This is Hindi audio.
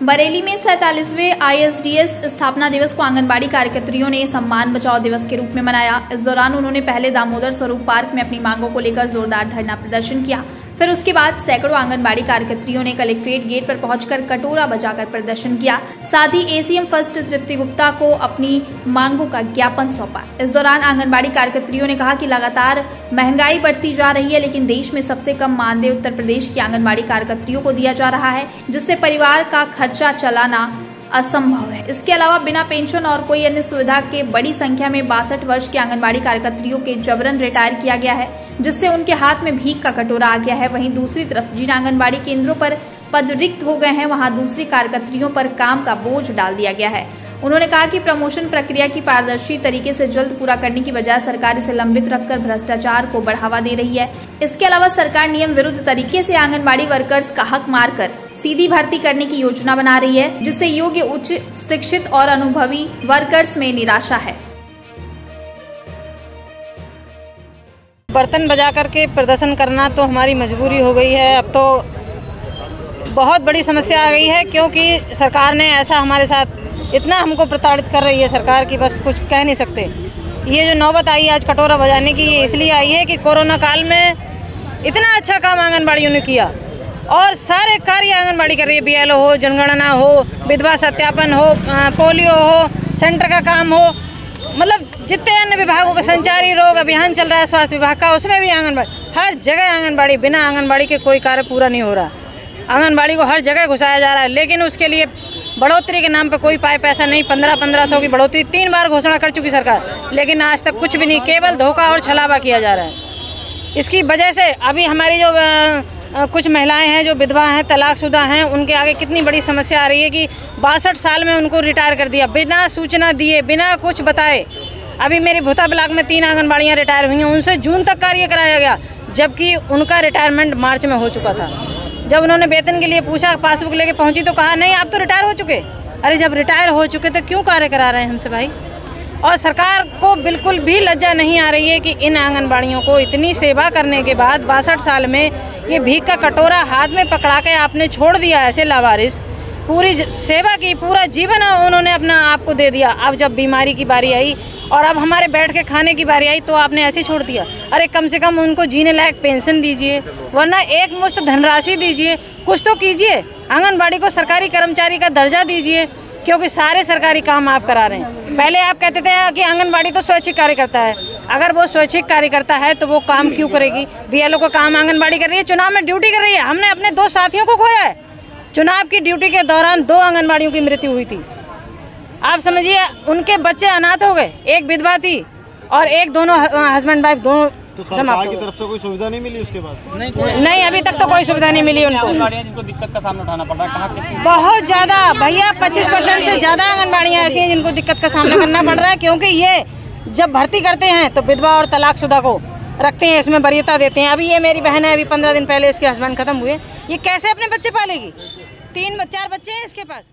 बरेली में 47वें ISDS स्थापना दिवस को आंगनबाड़ी कार्यकर्त्रियों ने सम्मान बचाओ दिवस के रूप में मनाया। इस दौरान उन्होंने पहले दामोदर स्वरूप पार्क में अपनी मांगों को लेकर जोरदार धरना प्रदर्शन किया। फिर उसके बाद सैकड़ों आंगनबाड़ी कार्यकर्त्रियों ने कलेक्ट्रेट गेट पर पहुंचकर कटोरा बजाकर प्रदर्शन किया। साथ ही ACM फर्स्ट तृप्ति गुप्ता को अपनी मांगों का ज्ञापन सौंपा। इस दौरान आंगनबाड़ी कार्यकर्त्रियों ने कहा कि लगातार महंगाई बढ़ती जा रही है, लेकिन देश में सबसे कम मानदेय उत्तर प्रदेश की आंगनबाड़ी कार्यकर्त्रियों को दिया जा रहा है, जिससे परिवार का खर्चा चलाना असंभव है। इसके अलावा बिना पेंशन और कोई अन्य सुविधा के बड़ी संख्या में 62 वर्ष की आंगनबाड़ी कार्यकर्त्रियों के जबरन रिटायर किया गया है, जिससे उनके हाथ में भीख का कटोरा आ गया है। वहीं दूसरी तरफ जिन आंगनबाड़ी केंद्रों पर पद रिक्त हो गए हैं, वहां दूसरी कार्यकर्त्रियों पर काम का बोझ डाल दिया गया है। उन्होंने कहा कि प्रमोशन प्रक्रिया की पारदर्शी तरीके से जल्द पूरा करने की बजाय सरकार इसे लंबित रखकर भ्रष्टाचार को बढ़ावा दे रही है। इसके अलावा सरकार नियम विरुद्ध तरीके से आंगनबाड़ी वर्कर्स का हक मारकर सीधी भर्ती करने की योजना बना रही है, जिससे योग्य उच्च शिक्षित और अनुभवी वर्कर्स में निराशा है। बर्तन बजा करके प्रदर्शन करना तो हमारी मजबूरी हो गई है। अब तो बहुत बड़ी समस्या आ गई है, क्योंकि सरकार ने ऐसा हमारे साथ इतना हमको प्रताड़ित कर रही है सरकार की बस कुछ कह नहीं सकते। ये जो नौबत आई आज कटोरा बजाने की, ये इसलिए आई है कि कोरोना काल में इतना अच्छा काम आंगनबाड़ियों ने किया और सारे कार्य आंगनबाड़ी कर रही है। BLO हो, जनगणना हो, विधवा सत्यापन हो, पोलियो हो, सेंटर का काम हो, मतलब जितने अन्य विभागों के संचारी रोग अभियान चल रहा है स्वास्थ्य विभाग का, उसमें भी आंगनबाड़ी, हर जगह आंगनबाड़ी, बिना आंगनबाड़ी के कोई कार्य पूरा नहीं हो रहा। आंगनबाड़ी को हर जगह घुसाया जा रहा है, लेकिन उसके लिए बढ़ोतरी के नाम पे कोई पैसा नहीं। 1500 की बढ़ोतरी 3 बार घोषणा कर चुकी सरकार, लेकिन आज तक कुछ भी नहीं, केवल धोखा और छलावा किया जा रहा है। इसकी वजह से अभी हमारी जो कुछ महिलाएं हैं जो विधवा हैं, तलाकशुदा हैं, उनके आगे कितनी बड़ी समस्या आ रही है कि 62 साल में उनको रिटायर कर दिया, बिना सूचना दिए, बिना कुछ बताए। अभी मेरी भूता ब्लॉक में 3 आंगनबाड़ियाँ रिटायर हुई हैं, उनसे जून तक कार्य कराया गया, जबकि उनका रिटायरमेंट मार्च में हो चुका था। जब उन्होंने वेतन के लिए पूछा, पासबुक लेके पहुंची तो कहा नहीं आप तो रिटायर हो चुके। अरे जब रिटायर हो चुके तो क्यों कार्य करा रहे हैं हमसे भाई? और सरकार को बिल्कुल भी लज्जा नहीं आ रही है कि इन आंगनबाड़ियों को इतनी सेवा करने के बाद 62 साल में ये भीख का कटोरा हाथ में पकड़ा के आपने छोड़ दिया ऐसे लावारिस। पूरी सेवा की, पूरा जीवन उन्होंने अपना आप को दे दिया। अब जब बीमारी की बारी आई और अब हमारे बैठ के खाने की बारी आई तो आपने ऐसे छोड़ दिया। अरे कम से कम उनको जीने लायक पेंशन दीजिए, वरना एक मुश्त धनराशि दीजिए, कुछ तो कीजिए। आंगनबाड़ी को सरकारी कर्मचारी का दर्जा दीजिए, क्योंकि सारे सरकारी काम आप करा रहे हैं। पहले आप कहते थे कि आंगनबाड़ी तो स्वैच्छिक कार्य करता है। अगर वो स्वैच्छिक कार्य करता है तो वो काम क्यों करेगी? BLO का काम आंगनबाड़ी कर रही है, चुनाव में ड्यूटी कर रही है। हमने अपने 2 साथियों को खोया है। चुनाव की ड्यूटी के दौरान 2 आंगनबाड़ियों की मृत्यु हुई थी। आप समझिए, उनके बच्चे अनाथ हो गए, एक विधवा थी और एक दोनों हस्बैंड वाइफ दोनों। तो सरकार की तरफ से कोई सुविधा नहीं मिली उसके बाद? नहीं, अभी तक तो कोई सुविधा नहीं मिली उनको। जिनको दिक्कत का सामना उठाना पड़ रहा है बहुत ज्यादा भैया, 25% से ज्यादा आंगनबाड़ियाँ ऐसी हैं जिनको दिक्कत का सामना करना पड़ रहा है, क्योंकि ये जब भर्ती करते हैं तो विधवा और तलाकशुदा को रखते हैं, इसमें वरीयता देते हैं। अभी ये मेरी बहन है, अभी 15 दिन पहले इसके हस्बैंड खत्म हुए, ये कैसे अपने बच्चे पालेगी? 3-4 बच्चे हैं इसके पास।